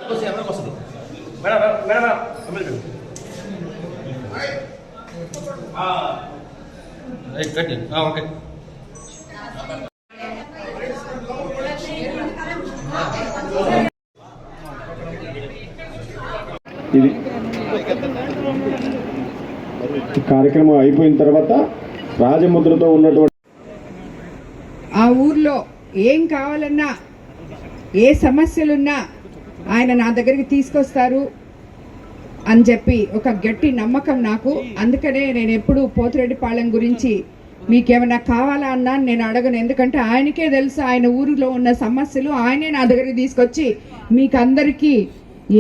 Okay. ఇది కార్యక్రమం అయిపోయిన తర్వాత రాజముద్రతో ఉన్నటువంటి ఆ ఊర్లో ఏం కావాలన్నా ఏ సమస్యలున్నా ఆయన నా దగ్గరికి తీసుకొస్తారు అని చెప్పి ఒక గట్టి నమ్మకం నాకు. అందుకనే నేను ఎప్పుడు పోతిరెడ్డిపాళెం గురించి మీకేమైనా కావాలా అన్నా నేను అడగను. ఎందుకంటే ఆయనకే తెలుసు ఆయన ఊరిలో ఉన్న సమస్యలు. ఆయనే నా దగ్గరికి తీసుకొచ్చి మీకు అందరికీ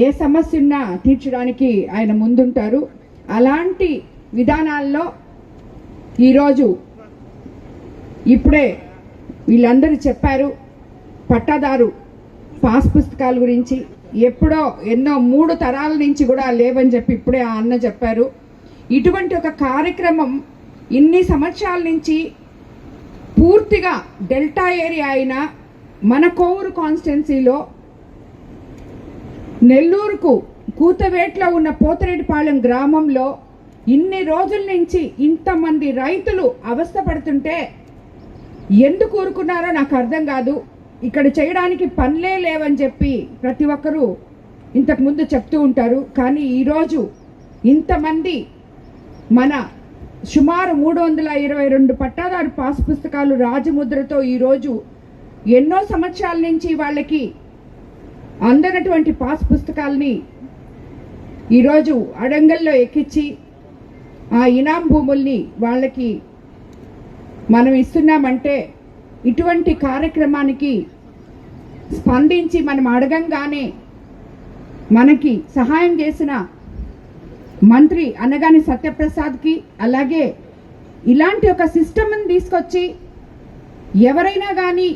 ఏ సమస్య ఉన్నా తీర్చడానికి ఆయన ముందుంటారు. అలాంటి విధానాల్లో ఈరోజు ఇప్పుడే వీళ్ళందరూ చెప్పారు పట్టాదారు పాస్ పుస్తకాల గురించి. ఎప్పుడో ఎన్నో 3 తరాల నుంచి కూడా లేవని చెప్పి ఇప్పుడే ఆ అన్న చెప్పారు. ఇటువంటి ఒక కార్యక్రమం ఇన్ని సంవత్సరాల నుంచి పూర్తిగా డెల్టా ఏరియా అయిన మన కోవూరు కాన్స్టిట్యున్సీలో నెల్లూరుకు కూతవేట్లో ఉన్న పోతిరెడ్డిపాళెం గ్రామంలో ఇన్ని రోజుల నుంచి ఇంతమంది రైతులు అవస్థపడుతుంటే ఎందుకు ఊరుకున్నారో నాకు అర్థం కాదు. ఇక్కడ చేయడానికి పనులే లేవని చెప్పి ప్రతి ఒక్కరూ ఇంతకుముందు చెప్తూ ఉంటారు. కానీ ఈరోజు ఇంతమంది మన సుమారు 322 పట్టాదారు పాస్ పుస్తకాలు రాజముద్రతో ఈరోజు ఎన్నో సంవత్సరాల నుంచి వాళ్ళకి అందనటువంటి పాస్ పుస్తకాలని ఈరోజు అడంగల్లో ఎక్కించి ఆ ఇనాం భూముల్ని వాళ్ళకి మనం ఇస్తున్నామంటే ఇటువంటి కార్యక్రమానికి స్పందించి మనం అడగంగానే మనకి సహాయం చేసిన మంత్రి అనగాని సత్యప్రసాద్కి, అలాగే ఇలాంటి ఒక సిస్టమ్ని తీసుకొచ్చి ఎవరైనా కానీ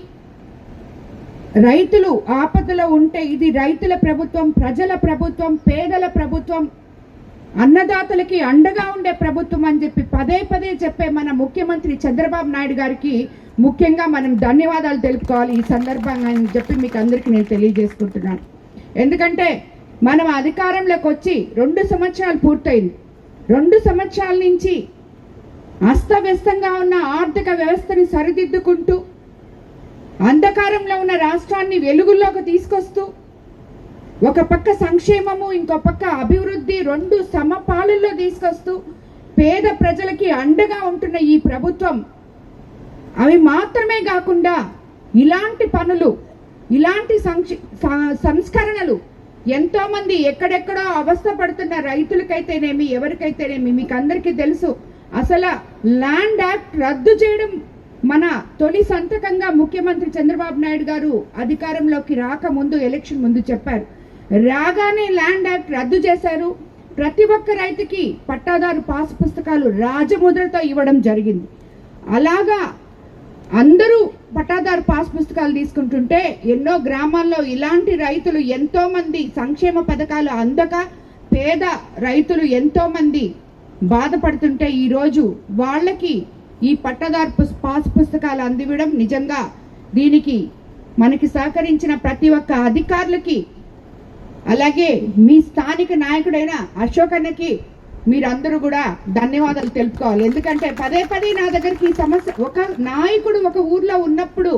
రైతులు ఆపదలో ఉంటే ఇది రైతుల ప్రభుత్వం, ప్రజల ప్రభుత్వం, పేదల ప్రభుత్వం, అన్నదాతలకి అండగా ఉండే ప్రభుత్వం అని చెప్పి పదే పదే చెప్పే మన ముఖ్యమంత్రి చంద్రబాబు నాయుడు గారికి ముఖ్యంగా మనం ధన్యవాదాలు తెలుపుకోవాలి ఈ సందర్భంగా అని చెప్పి మీకు అందరికీ నేను తెలియజేసుకుంటున్నాను. ఎందుకంటే మనం అధికారంలోకి వచ్చి 2 సంవత్సరాలు పూర్తయింది. 2 సంవత్సరాల నుంచి అస్తవ్యస్తంగా ఉన్న ఆర్థిక వ్యవస్థని సరిదిద్దుకుంటూ అంధకారంలో ఉన్న రాష్ట్రాన్ని వెలుగుల్లోకి తీసుకొస్తూ ఒక పక్క సంక్షేమము ఇంకో పక్క అభివృద్ధి 2 సమపాలల్లో తీసుకొస్తూ పేద ప్రజలకి అండగా ఉంటున్న ఈ ప్రభుత్వం అవి మాత్రమే కాకుండా ఇలాంటి పనులు, ఇలాంటి సంస్కరణలు ఎంతో మంది ఎక్కడెక్కడో అవస్థ పడుతున్న రైతులకైతేనేమి ఎవరికైతేనేమి మీకు అందరికీ తెలుసు. అసలు ల్యాండ్ యాక్ట్ రద్దు చేయడం మన తొలి సంతకంగా ముఖ్యమంత్రి చంద్రబాబు నాయుడు గారు అధికారంలోకి రాకముందు ఎలక్షన్ ముందు చెప్పారు. రాగానే ల్యాండ్ యాక్ట్ రద్దు చేశారు. ప్రతి ఒక్క రైతుకి పట్టాదారు పాస్ పుస్తకాలు రాజముద్రతో ఇవ్వడం జరిగింది. అలాగా అందరూ పట్టాదారు పాస్ పుస్తకాలు తీసుకుంటుంటే ఎన్నో గ్రామాల్లో ఇలాంటి రైతులు ఎంతో మంది సంక్షేమ పథకాలు అందక పేద రైతులు ఎంతో మంది బాధపడుతుంటే ఈరోజు వాళ్ళకి ఈ పట్టాదారు పాస్ పుస్తకాలు అందివ్వడం నిజంగా దీనికి మనకి సహకరించిన ప్రతి ఒక్క అధికారులకి, అలాగే మీ స్థానిక నాయకుడైన అశోక్ అన్నకి మీరందరూ కూడా ధన్యవాదాలు తెలుపుకోవాలి. ఎందుకంటే పదే పదే నా దగ్గరికి ఈ సమస్య, ఒక నాయకుడు ఒక ఊర్లో ఉన్నప్పుడు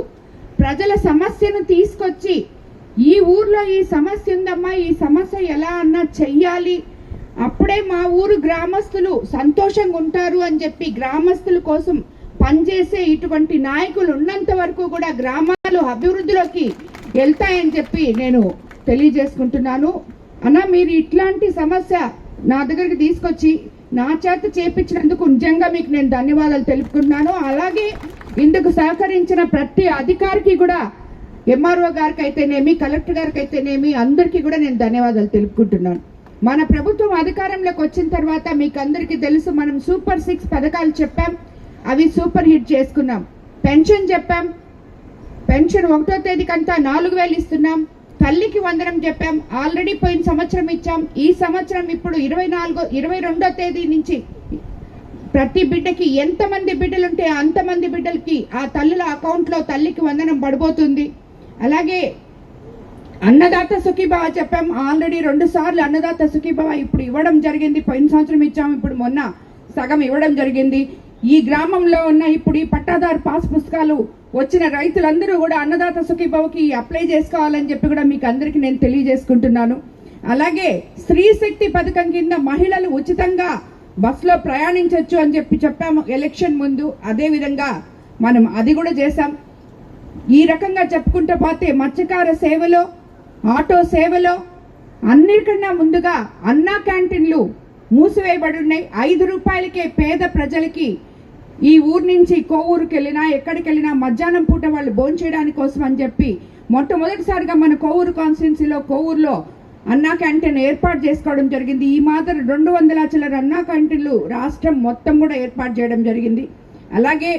ప్రజల సమస్యను తీసుకొచ్చి ఈ ఊర్లో ఈ సమస్య ఉందమ్మా, ఈ సమస్య ఎలా అన్నా చెయ్యాలి, అప్పుడే మా ఊరు గ్రామస్తులు సంతోషంగా ఉంటారు అని చెప్పి గ్రామస్తుల కోసం పనిచేసే ఇటువంటి నాయకులు ఉన్నంత వరకు కూడా గ్రామాలు అభివృద్ధిలోకి వెళ్తాయని చెప్పి నేను తెలియజేసుకుంటున్నాను. అన్న మీరు ఇట్లాంటి సమస్య నా దగ్గరికి తీసుకొచ్చి నా చేత చేపించినందుకు నిజంగా మీకు నేను ధన్యవాదాలు తెలుపుకుంటున్నాను. అలాగే ఇందుకు సహకరించిన ప్రతి అధికారికి కూడా, ఎంఆర్ఓ గారికి అయితేనేమి, కలెక్టర్ గారికి అయితేనేమి, అందరికీ కూడా నేను ధన్యవాదాలు తెలుపుకుంటున్నాను. మన ప్రభుత్వం అధికారంలోకి వచ్చిన తర్వాత మీకు అందరికీ తెలుసు, మనం సూపర్ 6 పథకాలు చెప్పాం, అవి సూపర్ హిట్ చేసుకున్నాం. పెన్షన్ చెప్పాం, పెన్షన్ 1వ తేదీకంతా 4000 ఇస్తున్నాం. తల్లికి వందనం చెప్పాం, ఆల్రెడీ పోయిన సంవత్సరం ఇచ్చాం. ఈ సంవత్సరం ఇప్పుడు 22వ తేదీ నుంచి ప్రతి బిడ్డకి ఎంతమంది బిడ్డలుంటే అంతమంది బిడ్డలకి ఆ తల్లుల అకౌంట్లో తల్లికి వందనం పడిపోతుంది. అలాగే అన్నదాత సుఖీభవ చెప్పాం. ఆల్రెడీ 2 సార్లు అన్నదాత సుఖీభవ ఇప్పుడు ఇవ్వడం జరిగింది. పోయిన సంవత్సరం ఇచ్చాం, ఇప్పుడు మొన్న సగం ఇవ్వడం జరిగింది. ఈ గ్రామంలో ఉన్న ఇప్పుడు ఈ పట్టాదారు పాస్ పుస్తకాలు వచ్చిన రైతులందరూ కూడా అన్నదాత సుఖీభవకి అప్లై చేసుకోవాలని చెప్పి కూడా మీకు అందరికీ నేను తెలియజేసుకుంటున్నాను. అలాగే స్త్రీ శక్తి పథకం కింద మహిళలు ఉచితంగా బస్సులో ప్రయాణించవచ్చు అని చెప్పి చెప్పాము ఎలక్షన్ ముందు. అదే విధంగా మనం అది కూడా చేశాం. ఈ రకంగా చెప్పుకుంటూ పోతే మత్స్యకార సేవలో, ఆటో సేవలో అన్నిటికన్నా ముందుగా అన్నా క్యాంటీన్లు మూసివేయబడి ఉన్నాయి. 5 రూపాయలకే పేద ప్రజలకి ఈ ఊరు నుంచి కోవూరుకి వెళ్ళినా ఎక్కడికి వెళ్ళినా మధ్యాహ్నం పూట వాళ్ళు భోంచేయడానికి కోసం అని చెప్పి మొట్టమొదటిసారిగా మన కోవూరు కాన్స్టిట్యున్సీలో కోవూరులో అన్నా క్యాంటీన్ ఏర్పాటు చేసుకోవడం జరిగింది. ఈ మాత్రం 200 చిల్లర అన్నా క్యాంటీన్లు రాష్ట్రం మొత్తం కూడా ఏర్పాటు చేయడం జరిగింది. అలాగే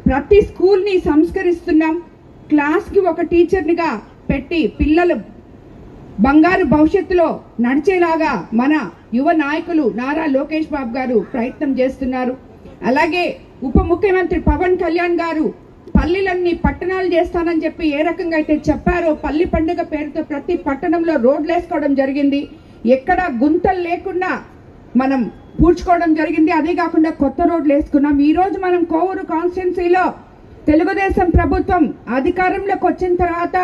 ప్రతి స్కూల్ని సంస్కరిస్తున్నాం. క్లాస్కి ఒక టీచర్నిగా పెట్టి పిల్లలు బంగారు భవిష్యత్తులో నడిచేలాగా మన యువ నాయకులు నారా లోకేష్ బాబు గారు ప్రయత్నం చేస్తున్నారు. అలాగే ఉప ముఖ్యమంత్రి పవన్ కళ్యాణ్ గారు పల్లెలన్నీ పట్టణాలు చేస్తానని చెప్పి ఏ రకంగా అయితే చెప్పారో పల్లి పండుగ పేరుతో ప్రతి పట్టణంలో రోడ్లు వేసుకోవడం జరిగింది. ఎక్కడ గుంతలు లేకుండా మనం పూడ్చుకోవడం జరిగింది. అదే కాకుండా కొత్త రోడ్లు వేసుకున్నాం. ఈ రోజు మనం కోవూరు కాన్స్టిట్యున్సీలో తెలుగుదేశం ప్రభుత్వం అధికారంలోకి వచ్చిన తర్వాత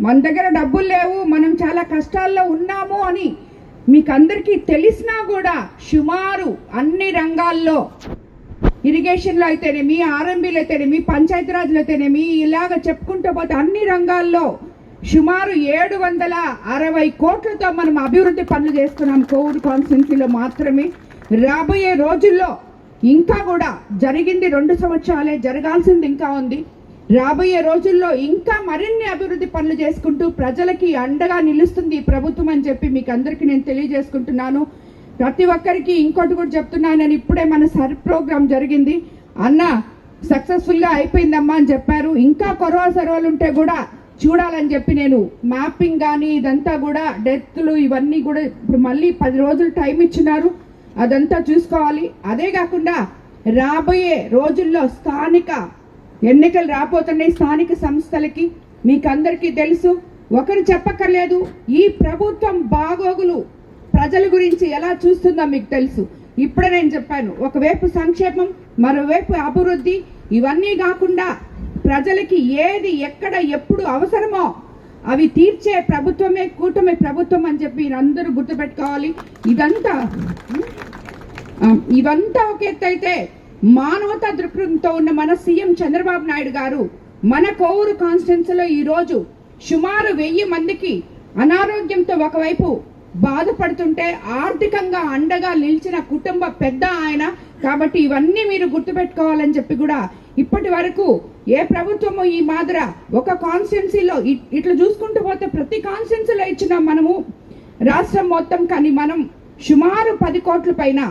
మన దగ్గర డబ్బులు లేవు, మనం చాలా కష్టాల్లో ఉన్నాము అని మీకు అందరికీ తెలిసినా కూడా సుమారు అన్ని రంగాల్లో ఇరిగేషన్లో అయితేనేమి, ఆర్ఎంబీలు అయితేనేమి, పంచాయతీరాజ్లో అయితేనేమి, ఇలాగ చెప్పుకుంటూ పోతే అన్ని రంగాల్లో సుమారు 760 కోట్లతో మనం అభివృద్ధి పనులు చేస్తున్నాం కోవూరు కాన్స్టిట్యున్సీలో మాత్రమే. రాబోయే రోజుల్లో ఇంకా కూడా జరిగింది 2 సంవత్సరాలే, జరగాల్సింది ఇంకా ఉంది. రాబోయే రోజుల్లో ఇంకా మరిన్ని అభివృద్ధి పనులు చేసుకుంటూ ప్రజలకి అండగా నిలుస్తుంది ఈ ప్రభుత్వం అని చెప్పి మీకు అందరికీ నేను తెలియజేసుకుంటున్నాను. ప్రతి ఒక్కరికి ఇంకోటి కూడా చెప్తున్నాను. నేను ఇప్పుడే మన సర్ ప్రోగ్రామ్ జరిగింది, అన్న సక్సెస్ఫుల్గా అయిపోయిందమ్మా అని చెప్పారు. ఇంకా కొరవ సర్వలు ఉంటే కూడా చూడాలని చెప్పి నేను మ్యాపింగ్ కానీ ఇదంతా కూడా డెత్లు ఇవన్నీ కూడా ఇప్పుడు మళ్ళీ 10 రోజులు టైం ఇచ్చినారు, అదంతా చూసుకోవాలి. అదే కాకుండా రాబోయే రోజుల్లో స్థానిక ఎన్నికలు రాబోతున్నాయి. స్థానిక సంస్థలకి మీకు అందరికీ తెలుసు, ఒకరు చెప్పక్కర్లేదు. ఈ ప్రభుత్వం బాగోగులు ప్రజల గురించి ఎలా చూస్తుందో మీకు తెలుసు. ఇప్పుడే నేను చెప్పాను, ఒకవైపు సంక్షేమం, మరోవైపు అభివృద్ధి. ఇవన్నీ కాకుండా ప్రజలకి ఏది ఎక్కడ ఎప్పుడు అవసరమో అవి తీర్చే ప్రభుత్వమే కూటమి ప్రభుత్వం అని చెప్పి అందరూ గుర్తుపెట్టుకోవాలి. ఇవంతా ఒక ఎత్తు అయితే మానవతా దృక్పథంతో ఉన్న మన సీఎం చంద్రబాబు నాయుడు గారు మన కోవూరు కాన్స్టిట్యున్సీలో ఈరోజు సుమారు 1000 మందికి అనారోగ్యంతో ఒకవైపు బాధపడుతుంటే ఆర్థికంగా అండగా నిలిచిన కుటుంబ పెద్ద ఆయన. కాబట్టి ఇవన్నీ మీరు గుర్తుపెట్టుకోవాలని చెప్పి కూడా ఇప్పటి వరకు ఏ ప్రభుత్వము ఈ మాదిర ఒక కాన్స్టిట్యున్సీలో ఇట్లా చూసుకుంటూ పోతే ప్రతి కాన్స్టిట్యున్సీలో ఇచ్చిన మనము రాష్ట్రం మొత్తం, కానీ మనం సుమారు 10 కోట్ల పైన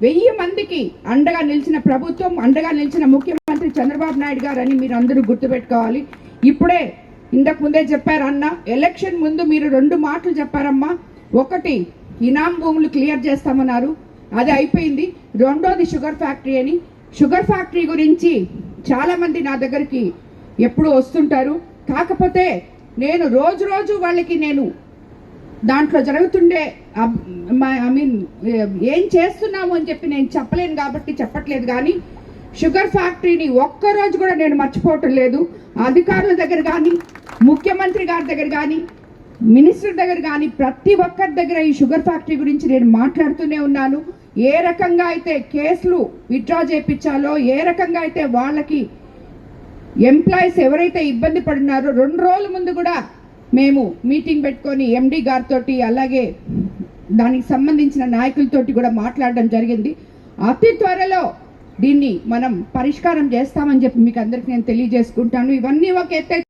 1000 మందికి అండగా నిలిచిన ప్రభుత్వం, అండగా నిలిచిన ముఖ్యమంత్రి చంద్రబాబు నాయుడు గారు అని మీరు అందరూ గుర్తుపెట్టుకోవాలి. ఇప్పుడే ఇంతకు ముందే చెప్పారు అన్న, ఎలక్షన్ ముందు మీరు 2 మాటలు చెప్పారమ్మా. ఒకటి ఇనాం భూములు క్లియర్ చేస్తామన్నారు, అది అయిపోయింది. రెండోది షుగర్ ఫ్యాక్టరీ అని. షుగర్ ఫ్యాక్టరీ గురించి చాలా మంది నా దగ్గరికి ఎప్పుడు వస్తుంటారు. కాకపోతే నేను రోజు వాళ్ళకి నేను దాంట్లో జరుగుతుండే ఏం చేస్తున్నాము అని చెప్పి నేను చెప్పలేను కాబట్టి చెప్పట్లేదు. కానీ షుగర్ ఫ్యాక్టరీని ఒక్కరోజు కూడా నేను మర్చిపోవటం లేదు. అధికారుల దగ్గర కానీ, ముఖ్యమంత్రి గారి దగ్గర కానీ, మినిస్టర్ దగ్గర కానీ ప్రతి ఒక్కరి దగ్గర ఈ షుగర్ ఫ్యాక్టరీ గురించి నేను మాట్లాడుతూనే ఉన్నాను. ఏ రకంగా అయితే కేసులు విత్డ్రా చేయించాలో, ఏ రకంగా అయితే వాళ్ళకి ఎంప్లాయీస్ ఎవరైతే ఇబ్బంది పడినారో 2 రోజుల ముందు కూడా మేము మీటింగ్ పెట్టుకొని ఎండి గారితో అలాగే దానికి సంబంధించిన నాయకులతోటి కూడా మాట్లాడడం జరిగింది. అతి త్వరలో దీన్ని మనం పరిష్కారం చేస్తామని చెప్పి మీకు అందరికీ నేను తెలియజేసుకుంటాను. ఇవన్నీ ఒక ఎత్తు